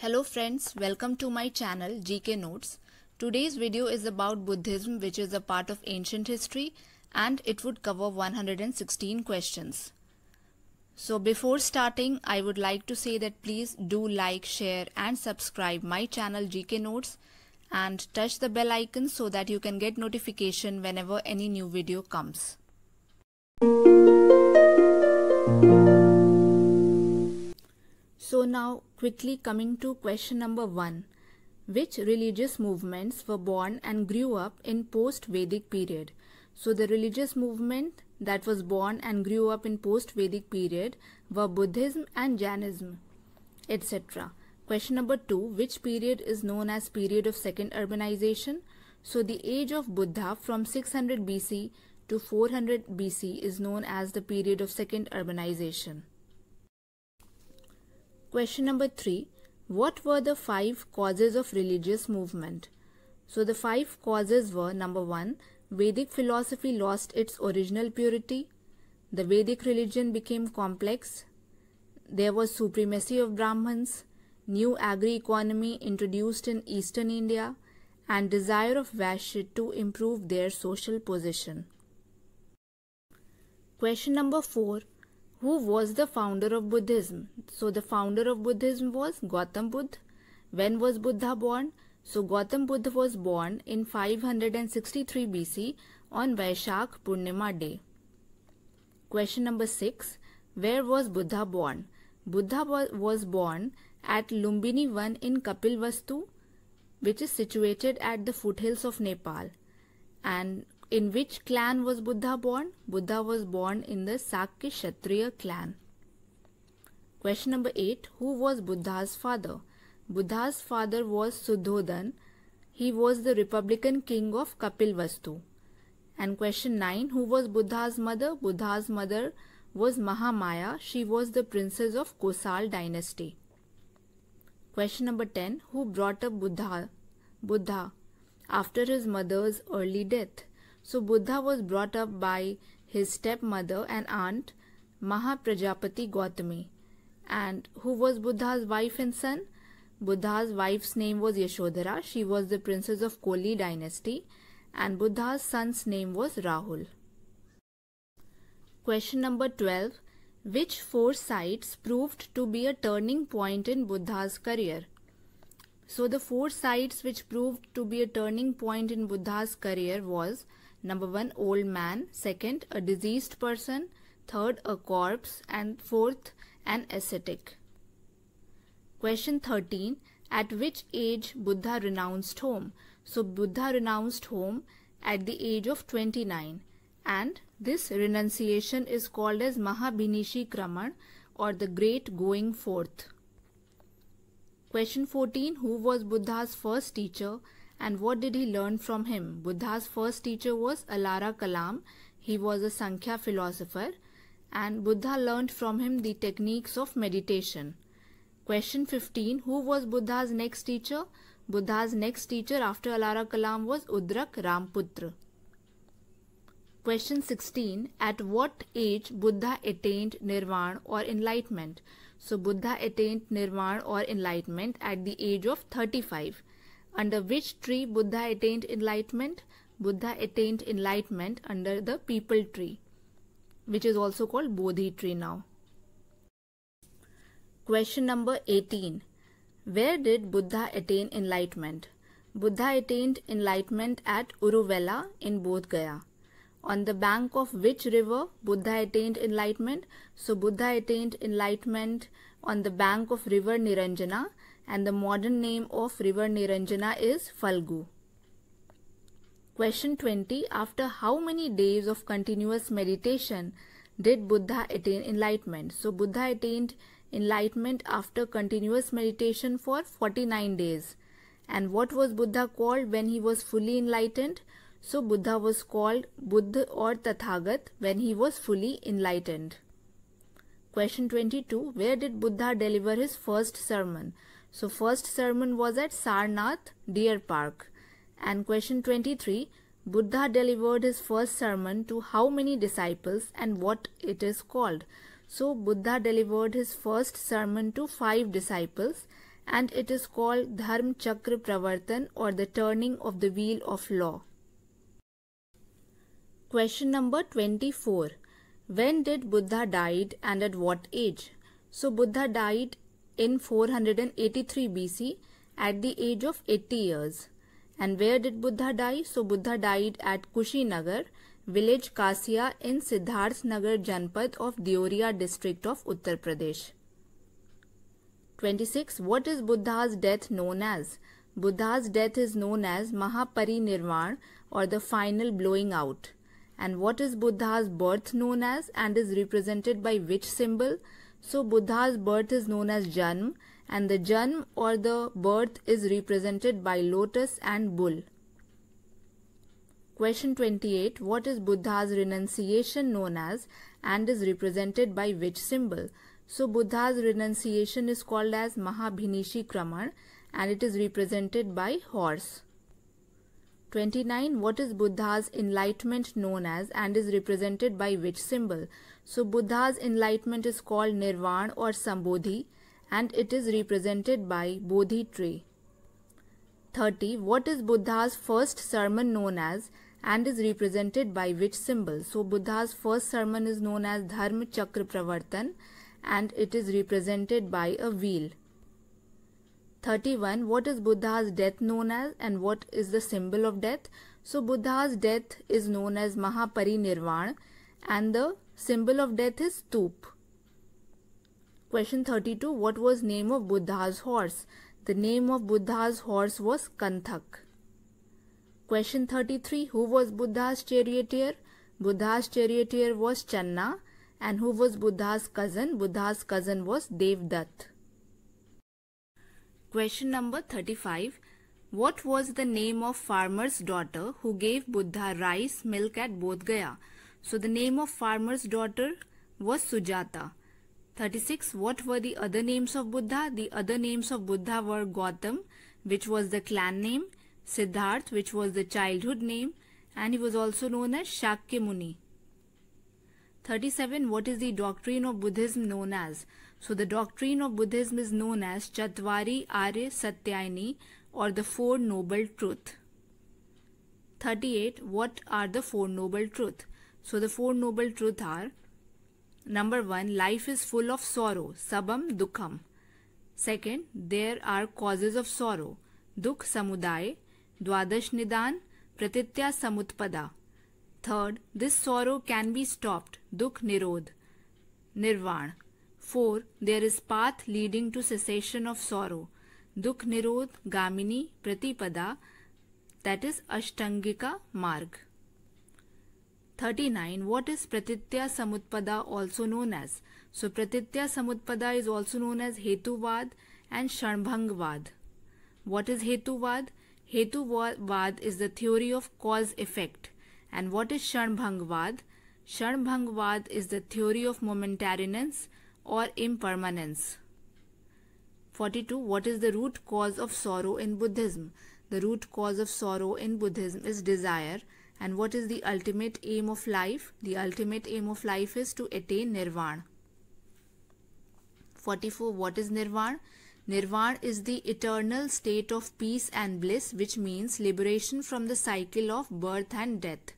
Hello friends, welcome to my channel GK Notes. Today's video is about Buddhism, which is a part of ancient history, and it would cover 116 questions. So before starting, I would like to say that please do like, share and subscribe my channel GK Notes and touch the bell icon so that you can get notification whenever any new video comes. So now quickly coming to question number 1. Which religious movements were born and grew up in post-Vedic period? So the religious movement that was born and grew up in post-Vedic period were Buddhism and Jainism, etc. Question number 2. Which period is known as period of second urbanization? So the age of Buddha from 600 BC to 400 BC is known as the period of second urbanization. Question number 3. What were the 5 causes of religious movement? So the 5 causes were: number 1, Vedic philosophy lost its original purity. The Vedic religion became complex. There was supremacy of Brahmins. New agri-economy introduced in eastern India, and desire of Vaishya to improve their social position. Question number 4. Who was the founder of Buddhism? So the founder of Buddhism was Gautam Buddha. When was Buddha born? So Gautam Buddha was born in 563 BC on Vaishak Purnima day. Question number 6. Where was Buddha born? Buddha was born at Lumbini Van in Kapilvastu, which is situated at the foothills of Nepal. And in which clan was Buddha born? Buddha was born in the Sakya Kshatriya clan. Question number 8. Who was Buddha's father? Buddha's father was Sudhodan. He was the republican king of Kapilvastu. And question 9. Who was Buddha's mother? Buddha's mother was Mahamaya. She was the princess of Kosal dynasty. Question number 10. Who brought up Buddha after his mother's early death? So Buddha was brought up by his stepmother and aunt Mahaprajapati Gautami. And who was Buddha's wife and son? Buddha's wife's name was Yashodhara. She was the princess of Koli dynasty, and Buddha's son's name was Rahul. Question number 12. Which 4 sites proved to be a turning point in Buddha's career? So the 4 sites which proved to be a turning point in Buddha's career was: number 1, old man; 2nd, a diseased person; 3rd, a corpse; and 4th, an ascetic. Question 13. At which age Buddha renounced home? So Buddha renounced home at the age of 29, and this renunciation is called as Mahabhinishi Kraman, or the great going forth. Question 14. Who was Buddha's first teacher and what did he learn from him? Buddha's first teacher was Alara Kalam. He was a Sankhya philosopher, and Buddha learned from him the techniques of meditation. Question 15. Who was Buddha's next teacher? Buddha's next teacher after Alara Kalam was Udrak Ramputra. Question 16. At what age Buddha attained Nirvana or enlightenment? So Buddha attained Nirvana or enlightenment at the age of 35. Under which tree Buddha attained enlightenment? Buddha attained enlightenment under the peepal tree, which is also called Bodhi tree now. Question number 18. Where did Buddha attain enlightenment? Buddha attained enlightenment at Uruvela in Bodh Gaya. On the bank of which river Buddha attained enlightenment? So Buddha attained enlightenment on the bank of river Niranjana, and the modern name of river Niranjana is Falgu. Question 20. After how many days of continuous meditation did Buddha attain enlightenment? So Buddha attained enlightenment after continuous meditation for 49 days. And what was Buddha called when he was fully enlightened? So Buddha was called Buddha or Tathagat when he was fully enlightened. Question 22. Where did Buddha deliver his first sermon? So first sermon was at Sarnath Deer Park. And question 23. Buddha delivered his first sermon to how many disciples and what it is called? So Buddha delivered his first sermon to 5 disciples, and it is called Dharm Chakra Pravartan, or the turning of the wheel of law. Question number 24. When did Buddha died and at what age? So Buddha died in 483 BC at the age of 80 years. And where did Buddha die? So Buddha died at Kushinagar, village Kasia in Siddharthnagar Janpad of Deoria district of Uttar Pradesh. 26. What is Buddha's death known as? Buddha's death is known as Mahaparinirvan, or the final blowing out. And what is Buddha's birth known as and is represented by which symbol? So Buddha's birth is known as Janm, and the Janm or the birth is represented by lotus and bull. Question 28. What is Buddha's renunciation known as and is represented by which symbol? So Buddha's renunciation is called as Mahabhinishi Kraman, and it is represented by horse. 29. What is Buddha's enlightenment known as and is represented by which symbol? So Buddha's enlightenment is called Nirvana or Sambodhi, and it is represented by Bodhi tree. 30. What is Buddha's first sermon known as and is represented by which symbol? So Buddha's first sermon is known as Dharma Chakra Pravartan, and it is represented by a wheel. 31. What is Buddha's death known as and what is the symbol of death? So Buddha's death is known as Mahaparinirvan, and the symbol of death is Stup. Question 32. What was name of Buddha's horse? The name of Buddha's horse was Kanthak. Question 33. Who was Buddha's charioteer? Buddha's charioteer was Channa. And who was Buddha's cousin? Buddha's cousin was Devdutt. Question number 35. What was the name of farmer's daughter who gave Buddha rice, milk at Bodh Gaya? So the name of farmer's daughter was Sujata. 36. What were the other names of Buddha? The other names of Buddha were Gautam, which was the clan name, Siddharth, which was the childhood name, and he was also known as Shakya Muni. 37. What is the doctrine of Buddhism known as? So the doctrine of Buddhism is known as Chatvari Arya Satyayini, or the Four Noble Truth. 38. What are the Four Noble Truth? So the Four Noble Truth are: number 1, life is full of sorrow, sabam dukham. Second, there are causes of sorrow, dukh samudaya, dwadash nidan, pratitya samutpada. Third, this sorrow can be stopped, dukh nirod, nirvana. 4, there is path leading to cessation of sorrow, dukh nirod gamini pratipada, that is ashtangika marg. 39. What is pratitya samutpada also known as? So pratitya samutpada is also known as Hetuvad and Shanbhangvad. What is Hetuvad? Hetuvad is the theory of cause-effect. And what is Shanbhangvad? Shanbhangvad is the theory of momentariness or impermanence. 42. What is the root cause of sorrow in Buddhism? The root cause of sorrow in Buddhism is desire. And what is the ultimate aim of life? The ultimate aim of life is to attain nirvana. 44. What is nirvana? Nirvana is the eternal state of peace and bliss, which means liberation from the cycle of birth and death.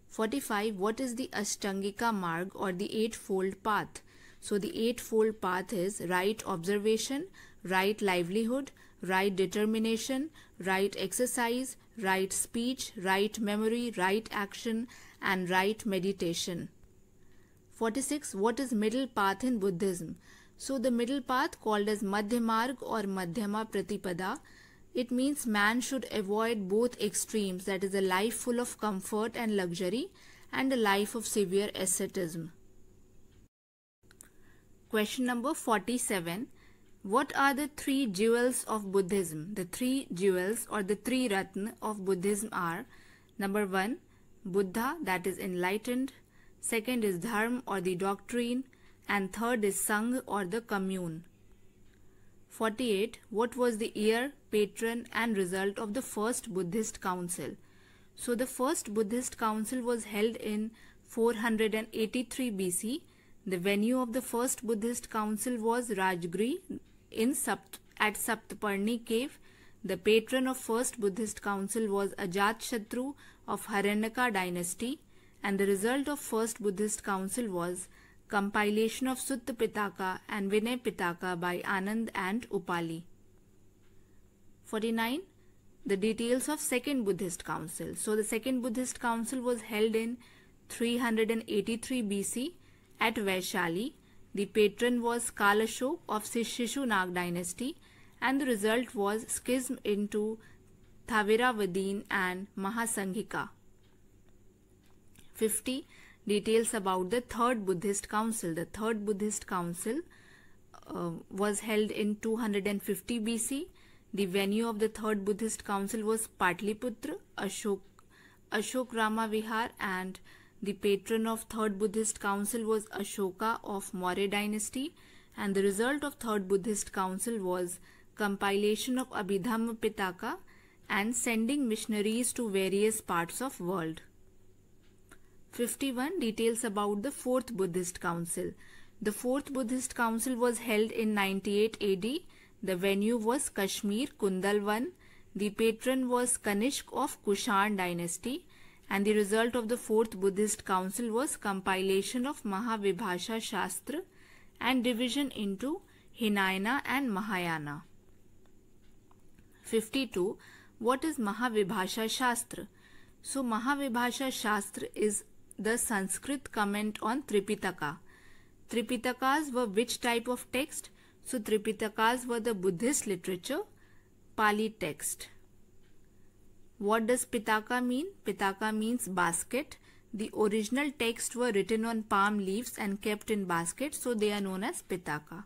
45. What is the Ashtangika Marg, or the Eightfold Path? So the Eightfold Path is right observation, right livelihood, right determination, right exercise, right speech, right memory, right action, and right meditation. 46. What is middle path in Buddhism? So the middle path, called as Madhya Marg or Madhyama Pratipada, it means man should avoid both extremes, that is a life full of comfort and luxury and a life of severe asceticism. Question number 47. What are the 3 jewels of Buddhism? The 3 jewels or the 3 Ratna of Buddhism are: number 1, Buddha, that is enlightened. Second is Dharma or the doctrine. And third is Sangha or the commune. 48. What was the year, patron and result of the first Buddhist council? So the first Buddhist council was held in 483 BC. The venue of the first Buddhist council was Rajgiri at Saptaparni cave. The patron of first Buddhist council was Ajatashatru of Haranyaka dynasty, and the result of first Buddhist council was compilation of Sutta Pitaka and Vinay Pitaka by Anand and Upali. 49. The details of second Buddhist council. So the second Buddhist council was held in 383 BC at Vaishali. The patron was Kalashok of Shishunag dynasty, and the result was schism into Thaviravadin and Mahasanghika. 50. Details about the third Buddhist council. The third Buddhist council was held in 250 BC. The venue of the third Buddhist council was Patliputra, Ashok Rama Vihar, and the patron of third Buddhist council was Ashoka of Maurya dynasty, and the result of third Buddhist council was compilation of Abhidhamma Pitaka and sending missionaries to various parts of world. 51. Details about the fourth Buddhist council. The fourth Buddhist council was held in 98 AD. The venue was Kashmir, Kundalwan. The patron was Kanishk of Kushan dynasty, and the result of the fourth Buddhist council was compilation of Mahavibhasha Shastra and division into Hinayana and Mahayana. 52. What is Mahavibhasha Shastra? So Mahavibhasha Shastra is the Sanskrit comment on Tripitaka. Tripitakas were which type of text? So Tripitakas were the Buddhist literature, Pali text. What does Pitaka mean? Pitaka means basket. The original texts were written on palm leaves and kept in baskets, so they are known as Pitaka.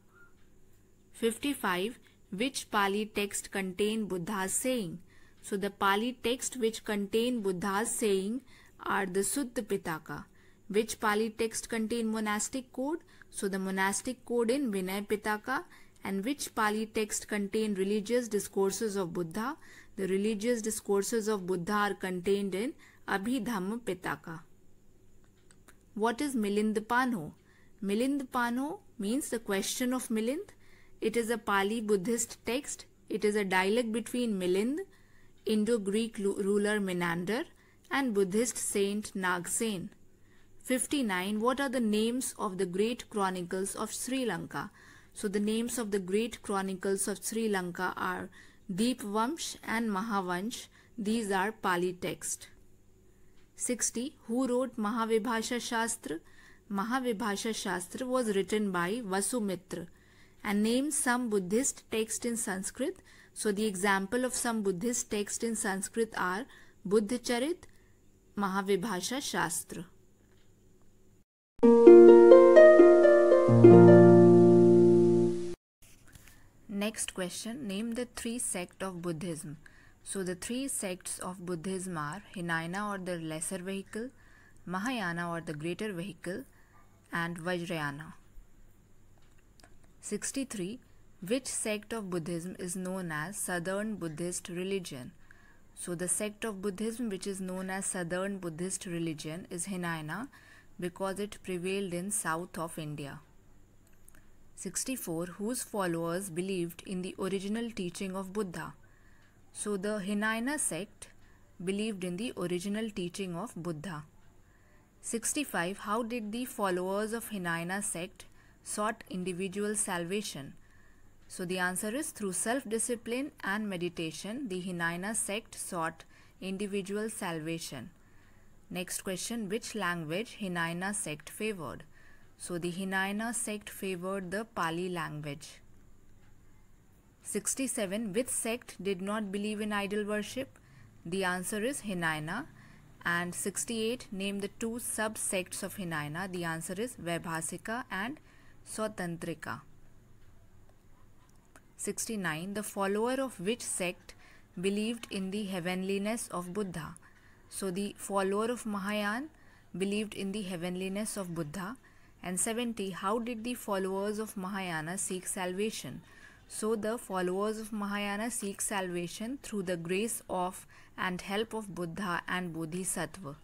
55. Which Pali text contain Buddha's saying? So the Pali text which contain Buddha's saying are the Sutta Pitaka. Which Pali text contain monastic code? So the monastic code in Vinay Pitaka. And which Pali text contain religious discourses of Buddha? The religious discourses of Buddha are contained in Abhidhamma Pitaka. What is Milindapano? Milindapano means the question of Milind. It is a Pali Buddhist text. It is a dialogue between Milind, Indo-Greek ruler Menander, and Buddhist saint Nagsen. 59. What are the names of the great chronicles of Sri Lanka? So the names of the great chronicles of Sri Lanka are Deepvamsh and Mahavansh. These are Pali text. 60. Who wrote Mahavibhasha Shastra? Mahavibhasha Shastra was written by Vasumitra. And name some Buddhist text in Sanskrit. So the example of some Buddhist text in Sanskrit are Buddha Charit, Mahavibhasha Shastra. Next question, name the three sects of Buddhism. So the three sects of Buddhism are Hinayana or the lesser vehicle, Mahayana or the greater vehicle, and Vajrayana. 63. Which sect of Buddhism is known as Southern Buddhist religion? So the sect of Buddhism which is known as Southern Buddhist religion is Hinayana because it prevailed in south of India. 64. Whose followers believed in the original teaching of Buddha? So the Hinayana sect believed in the original teaching of Buddha. 65. How did the followers of Hinayana sect sought individual salvation? So the answer is through self-discipline and meditation, the Hinayana sect sought individual salvation. Next question, which language Hinayana sect favored? So the Hinayana sect favored the Pali language. 67. Which sect did not believe in idol worship? The answer is Hinayana. And 68. Name the two sub-sects of Hinayana. The answer is Vaibhasika and Swatantrika. 69. The follower of which sect believed in the heavenliness of Buddha? So the follower of Mahayana believed in the heavenliness of Buddha. And 70. How did the followers of Mahayana seek salvation? So the followers of Mahayana seek salvation through the grace of and help of Buddha and Bodhisattva.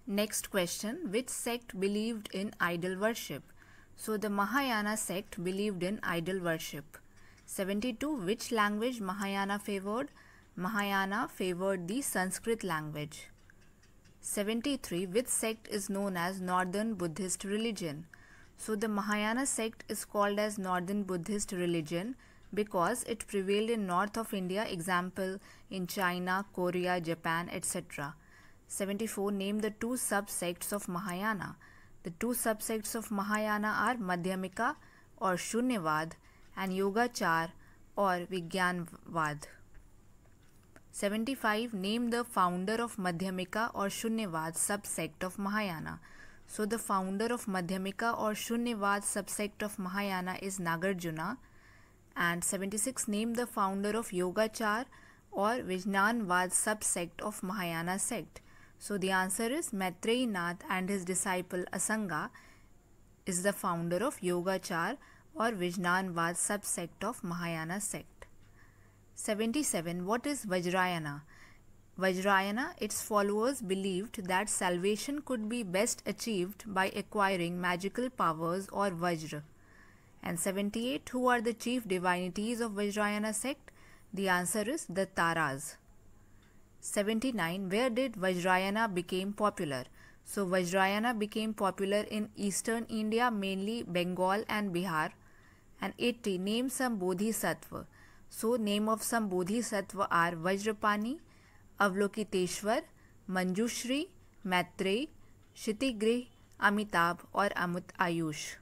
Next question, which sect believed in idol worship? So the Mahayana sect believed in idol worship. 72. Which language Mahayana favored? Mahayana favored the Sanskrit language. 73. Which sect is known as Northern Buddhist religion? So the Mahayana sect is called as Northern Buddhist religion because it prevailed in north of India, example in China, Korea, Japan, etc. 74. Name the two subsects of Mahayana. The two subsects of Mahayana are Madhyamika or Shunyavad and Yogachar or Vigyanvad. 75. Name the founder of Madhyamika or Shunyavad subsect of Mahayana. So the founder of Madhyamika or Shunyavad subsect of Mahayana is Nagarjuna. And 76. Name the founder of Yogachar or Vijnanvad subsect of Mahayana sect. So the answer is Maitreyi Nath and his disciple Asanga is the founder of Yogachar or Vijnanvad subsect of Mahayana sect. 77. What is Vajrayana? Vajrayana, its followers believed that salvation could be best achieved by acquiring magical powers or Vajra. And 78. Who are the chief divinities of Vajrayana sect? The answer is the Taras. 79. Where did Vajrayana become popular? So Vajrayana became popular in eastern India, mainly Bengal and Bihar. And 80. Name some Bodhisattva. So name of some Bodhisattva are Vajrapani, Avalokiteshwar, Manjushri, Maitreyi, Shitigrih, Amitabh or Amit Ayush.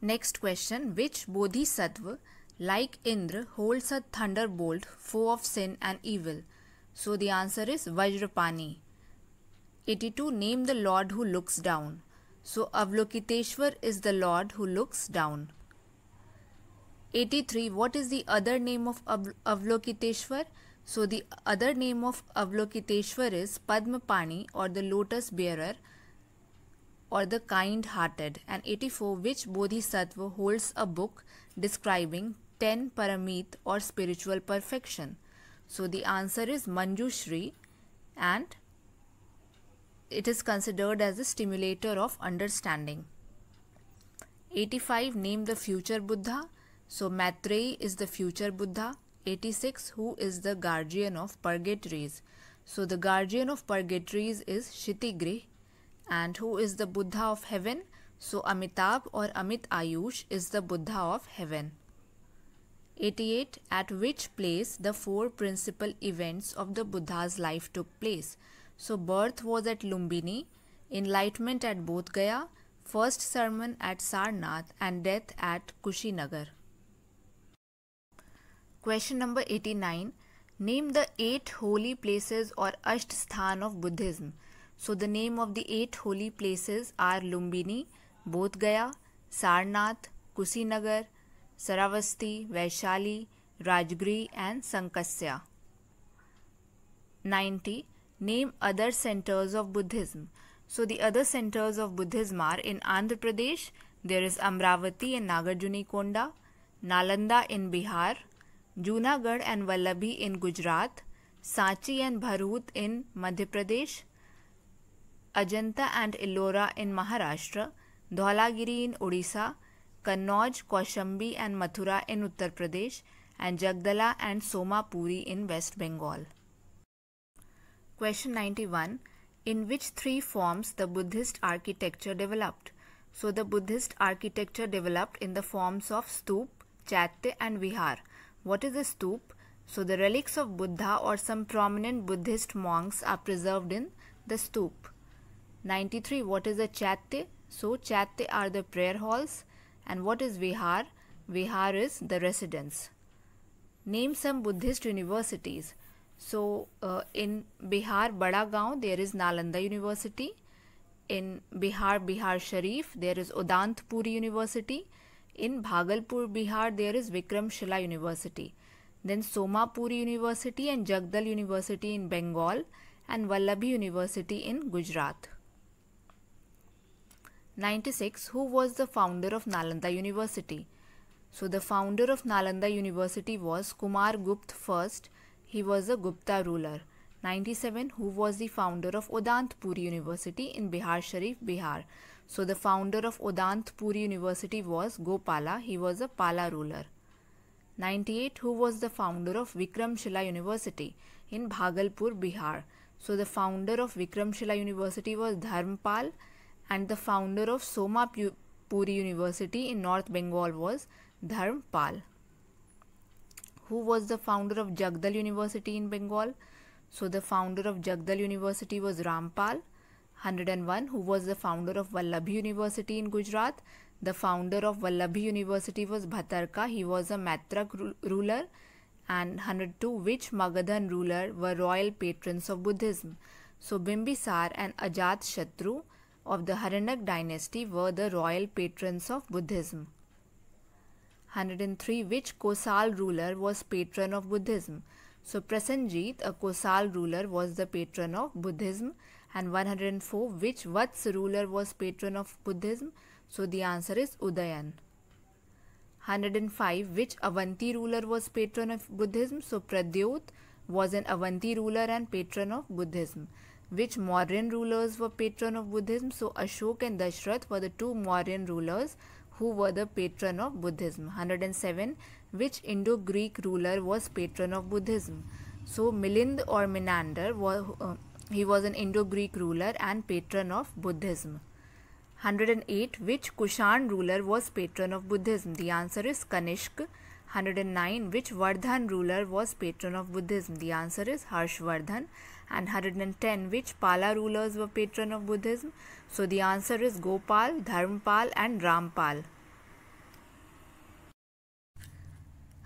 Next question. Which Bodhisattva, like Indra, holds a thunderbolt, foe of sin and evil? So the answer is Vajrapani. 82. Name the Lord who looks down. So Avalokiteshwar is the Lord who looks down. 83. What is the other name of Avalokiteshwar? So the other name of Avalokiteshwar is Padmapani or the lotus bearer or the kind-hearted. And 84. Which Bodhisattva holds a book describing 10 paramit or spiritual perfection? So the answer is Manjushri and it is considered as a stimulator of understanding. 85. Name the future Buddha. So Maitreyi is the future Buddha. 86. Who is the guardian of purgatories? So the guardian of purgatories is Shitigrih. And who is the Buddha of heaven? So Amitabh or Amit Ayush is the Buddha of heaven. 88. At which place the four principal events of the Buddha's life took place? So birth was at Lumbini, enlightenment at Bodh Gaya, first sermon at Sarnath and death at Kushinagar. Question number 89. Name the 8 holy places or Ashtsthan of Buddhism. So the name of the 8 holy places are Lumbini, Bodh Gaya, Sarnath, Kushinagar, Saravasti, Vaishali, Rajgiri and Sankasya. 90. Name other centers of Buddhism. So the other centers of Buddhism are in Andhra Pradesh, there is Amravati and Nagarjunikonda, Nalanda in Bihar, Junagadh and Vallabhi in Gujarat, Sanchi and Bharut in Madhya Pradesh, Ajanta and Ellora in Maharashtra, Dhaulagiri in Odisha, Kannauj, Kaushambi and Mathura in Uttar Pradesh, and Jagdala and Somapuri in West Bengal. Question 91. In which 3 forms the Buddhist architecture developed? So the Buddhist architecture developed in the forms of stup, chaitya and vihar. What is a stup? So the relics of Buddha or some prominent Buddhist monks are preserved in the stup. 93. What is a chaitya? So chaitya are the prayer halls. And what is vihar? Vihar is the residence. Name some Buddhist universities. So in Bihar, Badagaon, there is Nalanda University. In Bihar, Bihar Sharif, there is Udantpuri University. In Bhagalpur, Bihar, there is Vikramshila University. Then Somapuri University and Jagdal University in Bengal and Vallabhi University in Gujarat. 96. Who was the founder of Nalanda University? So the founder of Nalanda University was Kumar Gupta first. He was a Gupta ruler. 97. Who was the founder of Udantpur University in Bihar Sharif, Bihar? So the founder of Udantpur University was Gopala. He was a Pala ruler. 98. Who was the founder of Vikramshila University in Bhagalpur, Bihar? So the founder of Vikramshila University was Dharmpal, and the founder of Somapuri University in North Bengal was Dharmpal. Who was the founder of Jagdal University in Bengal? So the founder of Jagdal University was Rampal. 101. Who was the founder of Vallabhi University in Gujarat? The founder of Vallabhi University was Bhatarka. He was a Matrak ruler. And 102. Which Magadhan ruler were royal patrons of Buddhism? So Bimbisar and Ajat Shatru of the Haranak dynasty were the royal patrons of Buddhism. 103. Which Kosal ruler was patron of Buddhism? So Prasenjit, a Kosal ruler, was the patron of Buddhism. And 104. Which Vats ruler was patron of Buddhism? So the answer is Udayan. 105. Which Avanti ruler was patron of Buddhism? So Pradyot was an Avanti ruler and patron of Buddhism. Which Mauryan rulers were patron of Buddhism? So Ashok and Dashrath were the two Mauryan rulers who were the patron of Buddhism. 107. Which Indo-Greek ruler was patron of Buddhism? So Milind or Menander, he was an Indo-Greek ruler and patron of Buddhism. 108. Which Kushan ruler was patron of Buddhism? The answer is Kanishk. 109. Which Vardhan ruler was patron of Buddhism? The answer is Harshvardhan. And 110. Which Pala rulers were patron of Buddhism? So the answer is Gopal, Dharmpal and Rampal.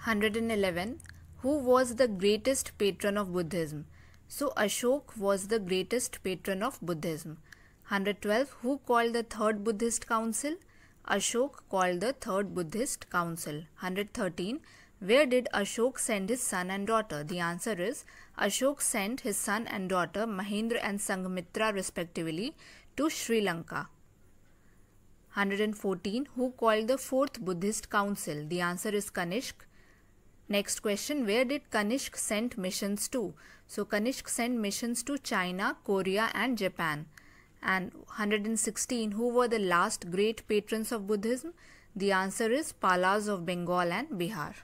111. Who was the greatest patron of Buddhism? So Ashok was the greatest patron of Buddhism. 112. Who called the third Buddhist council? Ashok called the third Buddhist council. 113. Where did Ashok send his son and daughter? The answer is Ashok sent his son and daughter Mahendra and Sanghamitra respectively to Sri Lanka. 114. Who called the fourth Buddhist council? The answer is Kanishk. Next question, where did Kanishk send missions to? So Kanishk sent missions to China, Korea and Japan. And 116. Who were the last great patrons of Buddhism? The answer is Palas of Bengal and Bihar.